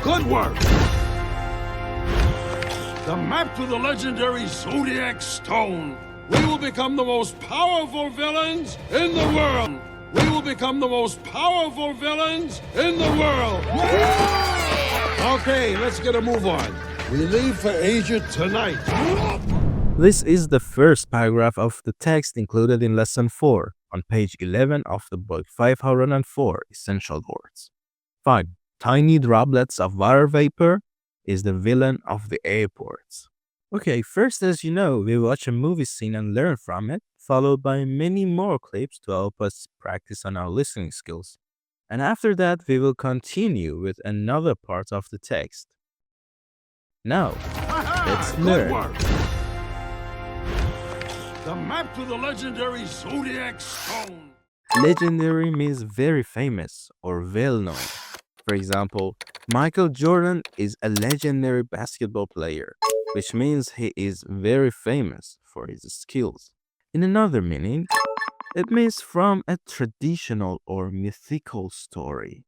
Good work! The map to the legendary Zodiac Stone. We will become the most powerful villains in the world. We will become the most powerful villains in the world. Okay, let's get a move on. We leave for Asia tonight. This is the first paragraph of the text included in Lesson 4 on page 11 of the book 504 Essential Words. 5. Tiny droplets of water vapor is the villain of the airports. Okay, first, as you know, we watch a movie scene and learn from it, followed by many more clips to help us practice on our listening skills. And after that, we will continue with another part of the text. Now, let's Good learn. work. The map to the legendary Zodiac Stone. Legendary means very famous or well known. For example, Michael Jordan is a legendary basketball player, which means he is very famous for his skills. In another meaning, it means from a traditional or mythical story.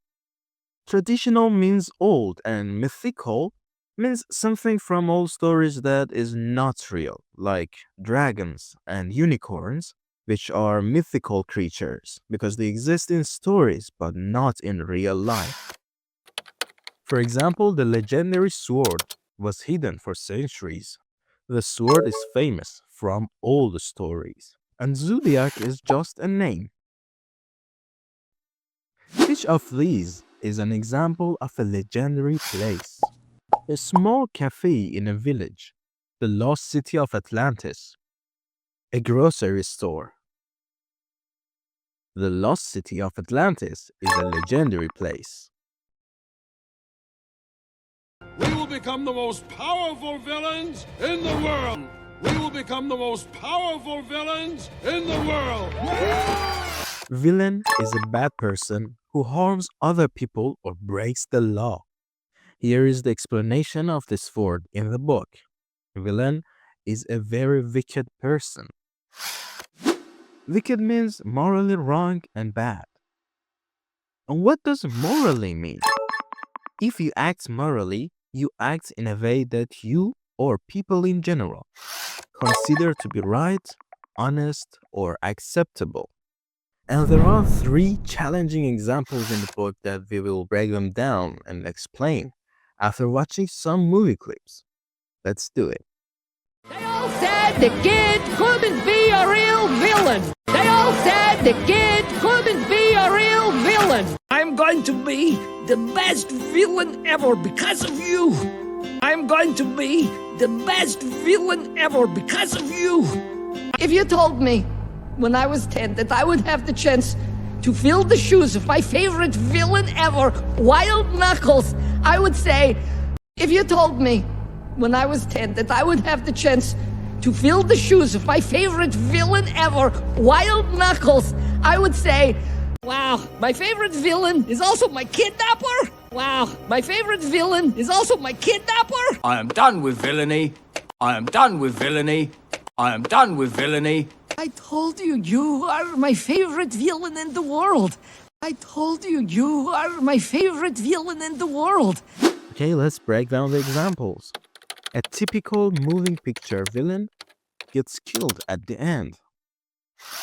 Traditional means old, and mythical means something from old stories that is not real, like dragons and unicorns, which are mythical creatures because they exist in stories but not in real life. For example, the legendary sword was hidden for centuries. The sword is famous from old stories, and Zodiac is just a name. Which of these is an example of a legendary place? A small cafe in a village, the lost city of Atlantis, a grocery store. The lost city of Atlantis is a legendary place. We will become the most powerful villains in the world. We will become the most powerful villains in the world. Villain is a bad person who harms other people or breaks the law. Here is the explanation of this word in the book. Villain is a very wicked person. Wicked means morally wrong and bad. And what does morally mean? If you act morally, you act in a way that you or people in general consider to be right, honest, or acceptable. And there are 3 challenging examples in the book that we will break them down and explain after watching some movie clips. Let's do it. They all said the kid couldn't be a real villain. They all said the kid couldn't be a real villain. I'm going to be the best villain ever because of you. I'm going to be the best villain ever because of you. If you told me when I was 10 that I would have the chance to fill the shoes of my favorite villain ever, Wild Knuckles, I would say, if you told me when I was 10 that I would have the chance to fill the shoes of my favorite villain ever, Wild Knuckles, I would say, wow, my favorite villain is also my kidnapper. Wow, my favorite villain is also my kidnapper. I am done with villainy. I am done with villainy. I am done with villainy. I told you, you are my favorite villain in the world. I told you, you are my favorite villain in the world. Okay, let's break down the examples. A typical moving picture villain gets killed at the end.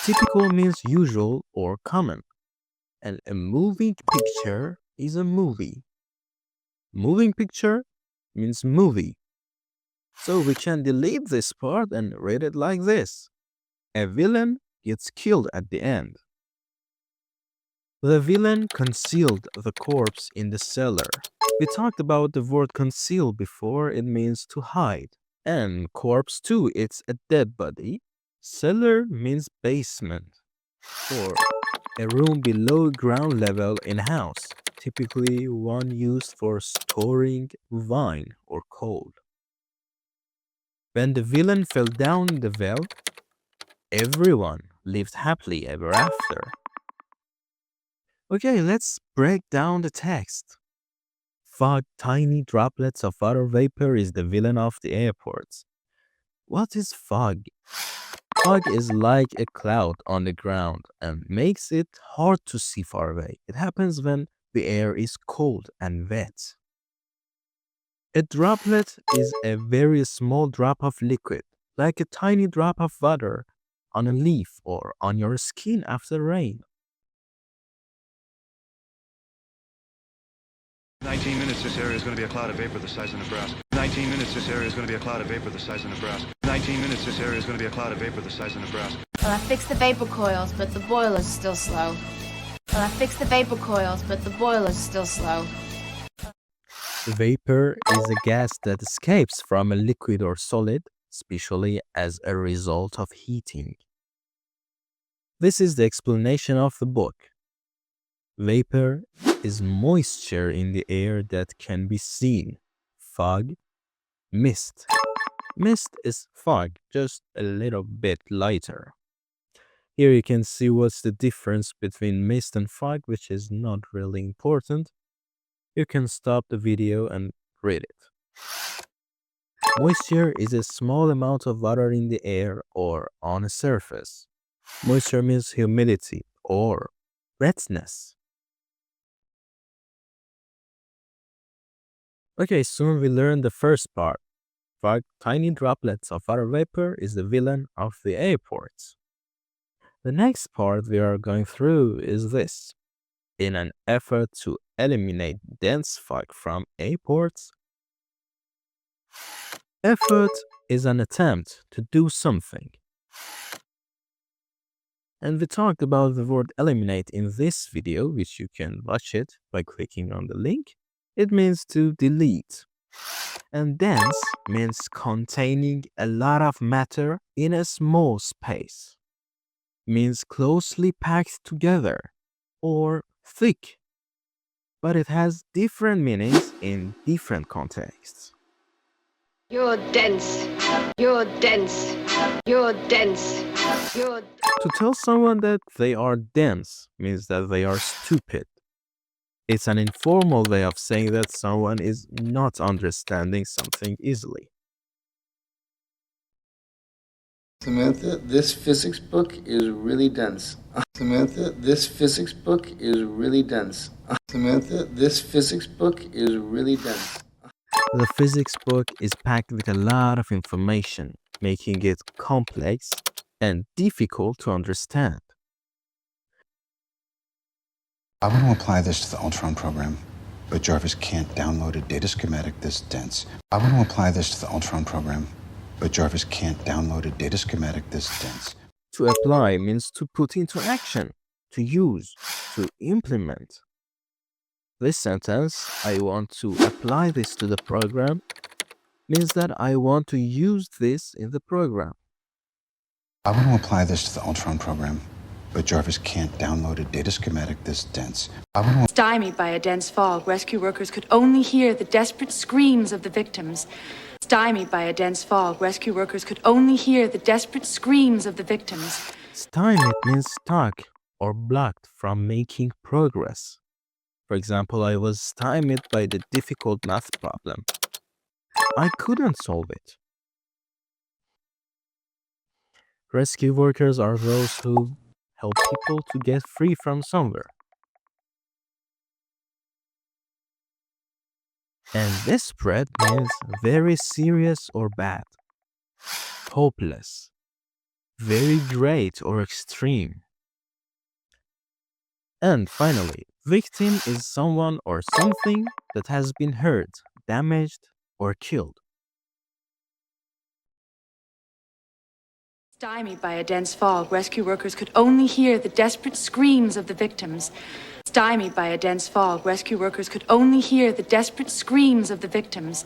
Typical means usual or common, and a moving picture is a movie. Moving picture means movie. So we can delete this part and read it like this. A villain gets killed at the end. The villain concealed the corpse in the cellar. We talked about the word conceal before. It means to hide. And corpse too, it's a dead body. Cellar means basement or a room below ground level in a house, typically one used for storing wine or coal. When the villain fell down the well, everyone lived happily ever after. Okay, let's break down the text. Fog, tiny droplets of water vapor, is the villain of the airports. What is fog? Fog is like a cloud on the ground and makes it hard to see far away. It happens when the air is cold and wet. A droplet is a very small drop of liquid, like a tiny drop of water on a leaf or on your skin after rain. 19 minutes, this area is going to be a cloud of vapor the size of Nebraska. 19 minutes, this area is going to be a cloud of vapor the size of Nebraska. 19 minutes, this area is going to be a cloud of vapor the size of Nebraska. Well, I fixed the vapor coils, but the boiler's still slow. Well, I fixed the vapor coils, but the boiler's still slow. Vapor is a gas that escapes from a liquid or solid, especially as a result of heating. This is the explanation of the book. Vapor is moisture in the air that can be seen. Fog, mist. Mist is fog, just a little bit lighter. Here you can see what's the difference between mist and fog, which is not really important. You can stop the video and read it. Moisture is a small amount of water in the air or on a surface. Moisture means humidity or wetness. Okay, soon we learn the first part. Fog, tiny droplets of water vapor, is the villain of the airports. The next part we are going through is this. In an effort to eliminate dense fog from airports, effort is an attempt to do something. And we talked about the word eliminate in this video, which you can watch it by clicking on the link. It means to delete. And dense means containing a lot of matter in a small space. Means closely packed together or thick. But it has different meanings in different contexts. You're dense. You're dense. You're dense. You're To tell someone that they are dense means that they are stupid. It's an informal way of saying that someone is not understanding something easily. Samantha, this physics book is really dense. Samantha, this physics book is really dense. Samantha, this physics book is really dense. The physics book is packed with a lot of information, making it complex and difficult to understand. I want to apply this to the Ultron program, but Jarvis can't download a data schematic this dense. I want to apply this to the Ultron program, but Jarvis can't download a data schematic this dense. To apply means to put into action, to use, to implement. This sentence, I want to apply this to the program, means that I want to use this in the program. I want to apply this to the Ultron program, but Jarvis can't download a data schematic this dense. I want to Stymied by a dense fog, rescue workers could only hear the desperate screams of the victims. Stymied by a dense fog, rescue workers could only hear the desperate screams of the victims. Stymied means stuck or blocked from making progress. For example, I was stymied by the difficult math problem. I couldn't solve it. Rescue workers are those who help people to get free from somewhere. And desperate means very serious or bad, hopeless, very great or extreme. And finally, victim is someone or something that has been hurt, damaged, or killed. Stymied by a dense fog, rescue workers could only hear the desperate screams of the victims. Stymied by a dense fog, rescue workers could only hear the desperate screams of the victims.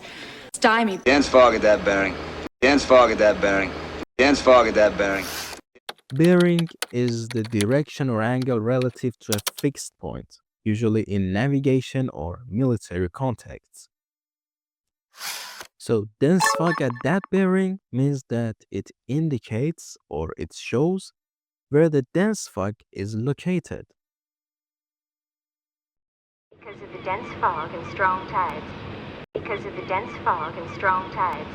Stymied. Dense fog at that bearing. Dense fog at that bearing. Dense fog at that bearing. Bearing is the direction or angle relative to a fixed point, usually in navigation or military contexts. So dense fog at that bearing means that it indicates or it shows where the dense fog is located. Because of the dense fog and strong tides. Because of the dense fog and strong tides.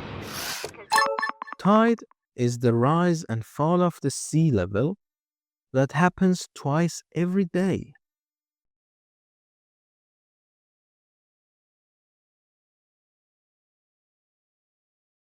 Tide is the rise and fall of the sea level that happens twice every day.